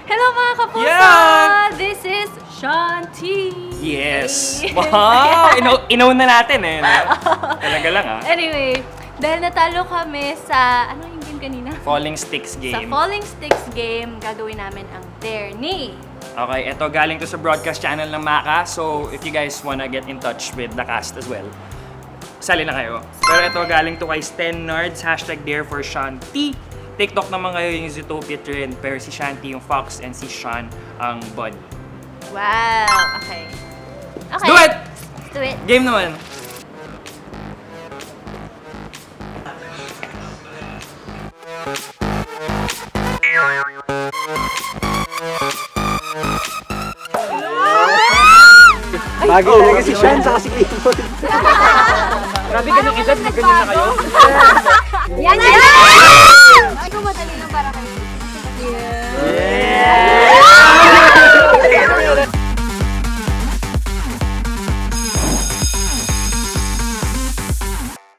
Hello mga kapuso! Yeah! This is Shanti! Yes! Wow! Inaw na natin eh. No? Talaga lang ah. Anyway, dahil natalo kami sa, ano yung game kanina? Falling Sticks Sa game. Falling Sticks game, gagawin namin ang Dare Ni. Okay, ito galing to sa broadcast channel ng Maka. So, if you guys wanna get in touch with the cast as well, sali na kayo. Pero ito galing to kay Sten Nerds, #Dare for Shanti. TikTok naman kayo yung Zootopia trend, pero si Shanti yung fox and si Sean ang bunny. Wow! Okay. Okay. Do it! Let's do it. Game naman. Bagay talaga si Sean sa si Clayton. Grabe, ganyung edad, ganyan na kayo. Yan! Yan!